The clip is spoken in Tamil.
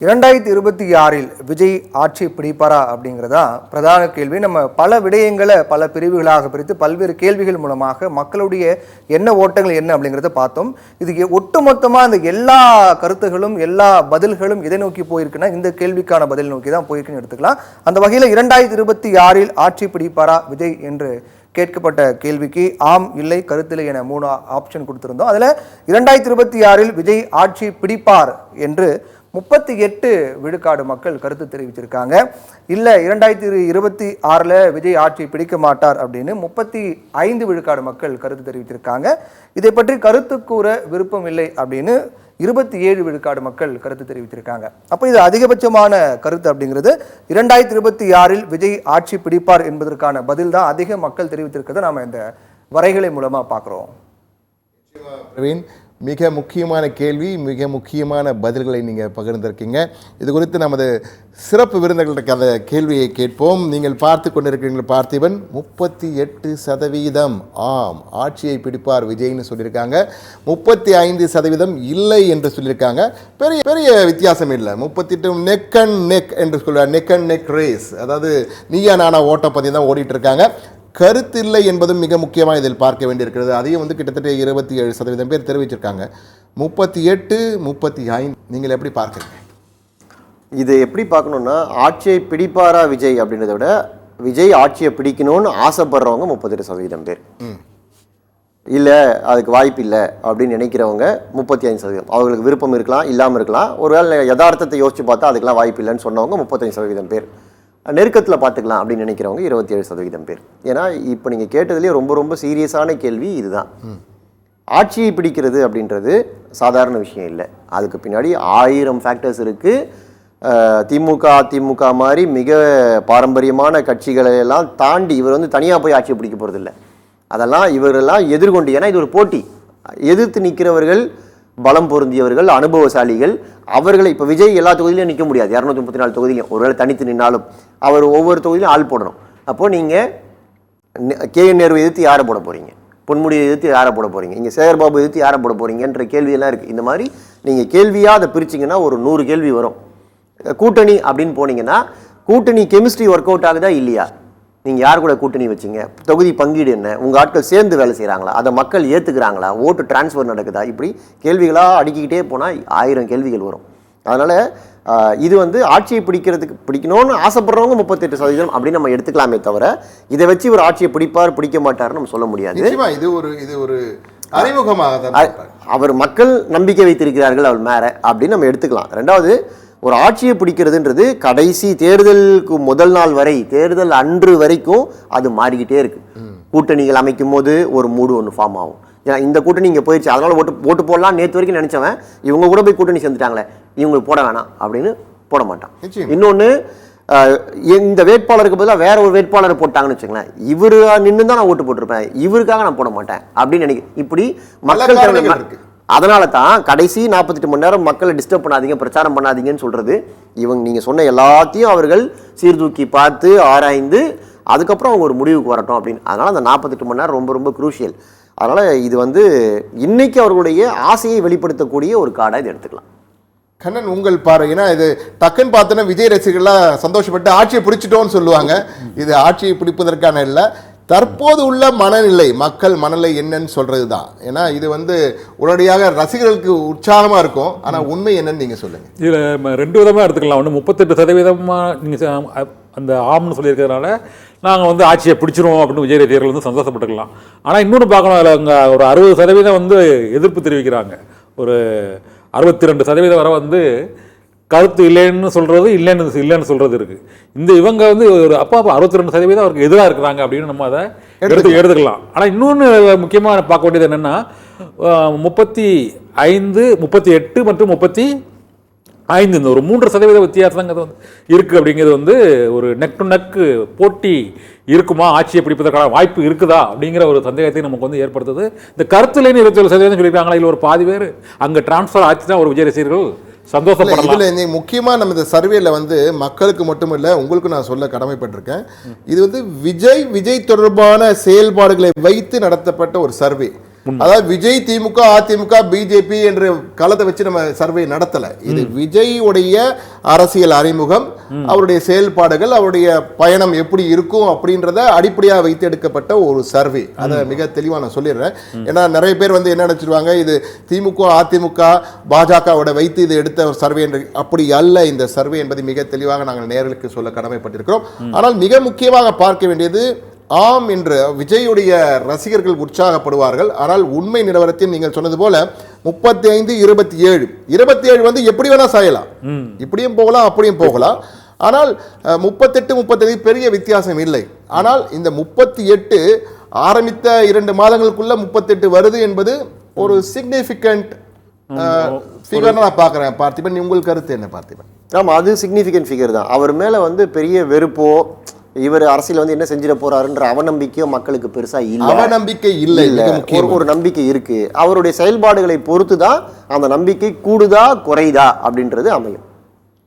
2026 விஜய் ஆட்சி பிடிப்பாரா அப்படிங்கிறதா பிரதான கேள்வி. நம்ம பல விடயங்களை பல பிரிவுகளாக பிரித்து பல்வேறு கேள்விகள் மூலமாக மக்களுடைய என்ன ஓட்டங்கள் என்ன அப்படிங்கிறத பார்த்தோம். இது ஒட்டுமொத்தமாக இந்த எல்லா கருத்துகளும் எல்லா பதில்களும் எதை நோக்கி போயிருக்குன்னா இந்த கேள்விக்கான பதில் நோக்கி தான் போயிருக்குன்னு எடுத்துக்கலாம். அந்த வகையில் 2026 ஆட்சி பிடிப்பாரா விஜய் என்று கேட்கப்பட்ட கேள்விக்கு ஆம் இல்லை கருத்தில்லை என 3 ஆப்ஷன் கொடுத்திருந்தோம். அதில் 2026 விஜய் ஆட்சி பிடிப்பார் என்று 38 விழுக்காடு மக்கள் கருத்து தெரிவிச்சிருக்காங்க. இல்லை 2026 விஜய் ஆட்சி பிடிக்க மாட்டார் அப்படின்னு 35 விழுக்காடு மக்கள் கருத்து தெரிவித்திருக்காங்க. இதை பற்றி கருத்து கூற விருப்பம் இல்லை அப்படின்னு 27 விழுக்காடு மக்கள் கருத்து தெரிவித்திருக்காங்க. அப்போ இது அதிகபட்சமான கருத்து அப்படிங்கிறது 2026 விஜய் ஆட்சி பிடிப்பார் என்பதற்கான பதில் தான் அதிக மக்கள் தெரிவித்திருக்கிறத நாம இந்த வரைகளை மூலமா பார்க்குறோம். பிரவீன், மிக முக்கியமான கேள்வி, மிக முக்கியமான பதில்களை நீங்கள் பகிர்ந்திருக்கீங்க. இது குறித்து நமது சிறப்பு விருந்தினர்களுக்கு அந்த கேள்வியை கேட்போம். நீங்கள் பார்த்து கொண்டிருக்கிறீர்கள் பார்த்திபன். 38% ஆம் ஆட்சியை பிடிப்பார் விஜய்னு சொல்லியிருக்காங்க. 35% இல்லை என்று சொல்லியிருக்காங்க. பெரிய பெரிய வித்தியாசம் இல்லை. 38 நெக் அண்ட் நெக் என்று சொல்லுவார். நெக் அண்ட் நெக் ரேஸ், அதாவது நீயா நானா ஓட்ட பற்றி தான் ஓடிட்டு இருக்காங்க. கருத்து இல்லை என்பதும் மிக முக்கியமாக இதில் பார்க்க வேண்டியிருக்கிறது. அதையும் கிட்டத்தட்ட 27% பேர் தெரிவிச்சிருக்காங்க. 38, 35 நீங்கள் எப்படி பார்க்குறீங்க? இது எப்படி பார்க்கணுன்னா, ஆட்சியை பிடிப்பாரா விஜய் அப்படின்றத விட விஜய் ஆட்சியை பிடிக்கணும்னு ஆசைப்படுறவங்க 38% பேர். இல்லை அதுக்கு வாய்ப்பு இல்லை அப்படின்னு நினைக்கிறவங்க 35%. அவங்களுக்கு விருப்பம் இருக்கலாம், இல்லாமல் இருக்கலாம். ஒருவேளை யதார்த்தத்தை யோசிச்சு பார்த்தா அதுக்கெல்லாம் வாய்ப்பு இல்லைன்னு சொன்னவங்க 35% பேர். நெருக்கத்தில் பார்த்துக்கலாம் அப்படின்னு நினைக்கிறவங்க 27% பேர். ஏன்னா இப்போ நீங்கள் கேட்டதுலேயே ரொம்ப ரொம்ப சீரியஸான கேள்வி இதுதான். ஆட்சியை பிடிக்கிறது அப்படின்றது சாதாரண விஷயம் இல்லை. அதுக்கு பின்னாடி 1000 ஃபேக்டர்ஸ் இருக்குது. திமுக அதிமுக மாதிரி மிக பாரம்பரியமான கட்சிகளை எல்லாம் தாண்டி இவர் தனியாக போய் ஆட்சியை பிடிக்க போகிறதில்ல. அதெல்லாம் இவரெல்லாம் எதிர்கொண்டு, ஏன்னா இது ஒரு போட்டி. எதிர்த்து நிற்கிறவர்கள் பலம் பொருந்தியவர்கள், அனுபவசாலிகள். அவர்களை இப்போ விஜய் எல்லா தொகுதியிலையும் நிற்க முடியாது. 234 தொகுதியிலையும் ஒருவேளை தனித்து நின்னாலும் அவர் ஒவ்வொரு தொகுதியிலும் ஆள் போடணும். அப்போது நீங்கள் KN நேரு எதிர்த்து யாரை போட போகிறீங்க, பொன்முடியை எதிர்த்து யாரை போட போகிறீங்க, இங்கே சேகர்பாபு எதிர்த்து யாரை போட போகிறீங்கன்ற கேள்வியெல்லாம் இருக்குது. இந்த மாதிரி நீங்கள் கேள்வியாக அதை பிரிச்சிங்கன்னா ஒரு 100 கேள்வி வரும். கூட்டணி அப்படின்னு போனீங்கன்னா கூட்டணி கெமிஸ்ட்ரி ஒர்க் அவுட் ஆகுதா இல்லையா, நீங்கள் யார் கூட கூட்டணி வச்சிங்க, தொகுதி பங்கீடு என்ன, உங்கள் ஆட்கள் சேர்ந்து வேலை செய்கிறாங்களா, அதை மக்கள் ஏற்றுக்கிறாங்களா, ஓட்டு டிரான்ஸ்ஃபர் நடக்குதா, இப்படி கேள்விகளாக அடுக்கிக்கிட்டே போனால் 1000 கேள்விகள் வரும். அதனால் இது ஆட்சியை பிடிக்கணும்னு ஆசைப்படுறவங்க 38% அப்படின்னு நம்ம எடுத்துக்கலாமே தவிர இதை வச்சு ஒரு ஆட்சியை பிடிப்பார் பிடிக்க மாட்டார்னு நம்ம சொல்ல முடியாது. இது ஒரு அறிமுகமாக அவர் மக்கள் நம்பிக்கை வைத்திருக்கிறார்கள் அவர் மேலே அப்படின்னு நம்ம எடுத்துக்கலாம். ரெண்டாவது, ஒரு ஆட்சியை பிடிக்கிறதுன்றது கடைசி தேர்தலுக்கு முதல் நாள் வரை, தேர்தல் அன்று வரைக்கும் அது மாறிக்கிட்டே இருக்கு. கூட்டணிகள் அமைக்கும் போது ஒரு மூடு ஒன்று ஃபார்ம் ஆகும். ஏன்னா இந்த கூட்டணி இங்கே போயிடுச்சு, அதனால ஓட்டு போடலாம் நேற்று வரைக்கும் நினைச்சவன் இவங்க கூட போய் கூட்டணி சேர்ந்துட்டாங்களே, இவங்களுக்கு போட வேணாம் அப்படின்னு போட மாட்டான். இன்னொன்று, இந்த வேட்பாளருக்கு பதிலாக வேற ஒரு வேட்பாளரை போட்டாங்கன்னு வச்சுங்களேன், இவரு நின்று தான் நான் ஓட்டு போட்டிருப்பேன், இவருக்காக நான் போட மாட்டேன் அப்படின்னு இப்படி மக்கள். அதனால தான் கடைசி 48 மணி நேரம் மக்களை டிஸ்டர்ப் பண்ணாதீங்க, பிரச்சாரம் பண்ணாதீங்கன்னு சொல்றது. நீங்கள் சொன்ன எல்லாத்தையும் அவர்கள் சீர்தூக்கி பார்த்து ஆராய்ந்து அதுக்கப்புறம் அவங்க ஒரு முடிவுக்கு வரட்டும் அப்படின்னு. அதனால அந்த 48 மணி நேரம் ரொம்ப ரொம்ப குரூஷியல். அதனால இது இன்னைக்கு அவர்களுடைய ஆசையை வெளிப்படுத்தக்கூடிய ஒரு கார்டாக இது எடுத்துக்கலாம். கண்ணன், உங்கள் பார்வை. ஏன்னா இது டக்குன்னு பார்த்தோன்னா விஜய் ரசிகர்கள்லாம் சந்தோஷப்பட்டு ஆட்சியை பிடிச்சிட்டோன்னு சொல்லுவாங்க. இது ஆட்சியை பிடிப்பதற்கான இல்லை, தற்போது உள்ள மனநிலை, மக்கள் மனநிலை என்னன்னு சொல்றது தான். ஏன்னா இது உடனடியாக ரசிகர்களுக்கு உற்சாகமாக இருக்கும். ஆனால் உண்மை என்னன்னு நீங்கள் சொல்லுங்கள். இதில் 2 விதமாக எடுத்துக்கலாம். ஒன்று 38% நீங்கள் அந்த ஆம்னு சொல்லியிருக்கிறதுனால நாங்கள் ஆட்சியை பிடிச்சிருவோம் அப்படின்னு விஜய் ரசிகர்கள் சந்தோஷப்பட்டுக்கலாம். ஆனால் இன்னொன்று பார்க்கணும், அதில் அங்கே ஒரு 60% எதிர்ப்பு தெரிவிக்கிறாங்க. ஒரு 62% வரை கருத்து இல்லைன்னு சொல்கிறது, இல்லைன்னு சொல்கிறது இருக்குது. இவங்க ஒரு அப்பா 62% அவருக்கு எதிராக இருக்கிறாங்க அப்படின்னு நம்ம அதை எடுத்துக்கலாம். ஆனால் இன்னொன்று முக்கியமாக பார்க்க வேண்டியது என்னென்னா, 35, 38 மற்றும் 35 இந்த ஒரு 3% வித்தியாசங்கிறது இருக்குது. அப்படிங்கிறது ஒரு நெக் டு நெக் போட்டி இருக்குமா, ஆட்சியை பிடிப்பதற்கான வாய்ப்பு இருக்குதா அப்படிங்கிற ஒரு சந்தேகத்தை நமக்கு ஏற்படுத்துது. இந்த கருத்துலேன்னு 27% சொல்லியிருக்காங்களா, இல்லை ஒரு பாதி பேர் அங்கே டிரான்ஸ்ஃபர் ஆச்சுன்னா ஒரு விஜய் ரசிகர்கள் சந்தோஷப்படலாம். முக்கியமா நம்ம இந்த சர்வேல மக்களுக்கு மட்டும் இல்ல, உங்களுக்கு நான் சொல்ல கடமைப்பட்டிருக்கேன். இது விஜய் தொடர்பான செயல்பாடுகளை வைத்து நடத்தப்பட்ட ஒரு சர்வே. அதாவது விஜய் திமுக அதிமுக பிஜேபி என்று களத்தை வச்சு நம்ம சர்வே நடத்தல. இது விஜய்யுடைய அரசியல் அறிமுகம், அவருடைய செயல்பாடுகள், அவருடைய பயணம் எப்படி இருக்கும் அப்படின்றத அடிப்படையாக வைத்து எடுக்கப்பட்ட ஒரு சர்வே. அதை மிக தெளிவாக நான் சொல்லிடுறேன். ஏன்னா நிறைய பேர் வந்து என்ன நினைச்சிருவாங்க, இது திமுக அதிமுக பாஜகவோட வைத்து இது எடுத்த ஒரு சர்வே என்று. அப்படி அல்ல. இந்த சர்வே என்பது மிக தெளிவாக நாங்கள் நேயர்களுக்கு சொல்ல கடமைப்பட்டிருக்கிறோம். ஆனால் மிக முக்கியமாக பார்க்க வேண்டியது, ஆம் என்று விஜயுடைய ரசிகர்கள் உற்சாகப்படுவார்கள். ஆனால் உண்மை நிலவரத்தில் நீங்கள் சொன்னது போல 35, 27 வந்து எப்படி வேணா சாயலாம், இப்படியும் போகலாம் அப்படியும் போகலாம். ஆனால் 38, 35 பெரிய வித்தியாசம் இல்லை. ஆனால் இந்த 38 ஆரம்பித்த 2 மாதங்களுக்குள்ள 38 வருது என்பது ஒரு சிக்னிஃபிகண்ட் ஃபிகர் நான் பார்க்குறேன். பார்த்திபன், உங்கள் கருத்து என்ன பார்த்திபன்? ஆமாம், அது சிக்னிஃபிகண்ட் ஃபிகர் தான். அவர் மேலே வந்து பெரிய வெறுப்போ, இவர் அரசியல் வந்து என்ன செஞ்சிட போறாருன்ற அவநம்பிக்கையோ மக்களுக்கு பெருசா இல்லை. அவநம்பிக்கை இல்லை, ஒரு நம்பிக்கை இருக்கு. அவருடைய செயல்பாடுகளை பொறுத்து தான் அந்த நம்பிக்கை கூடுதா குறையுதா அப்படின்றது அமையும்.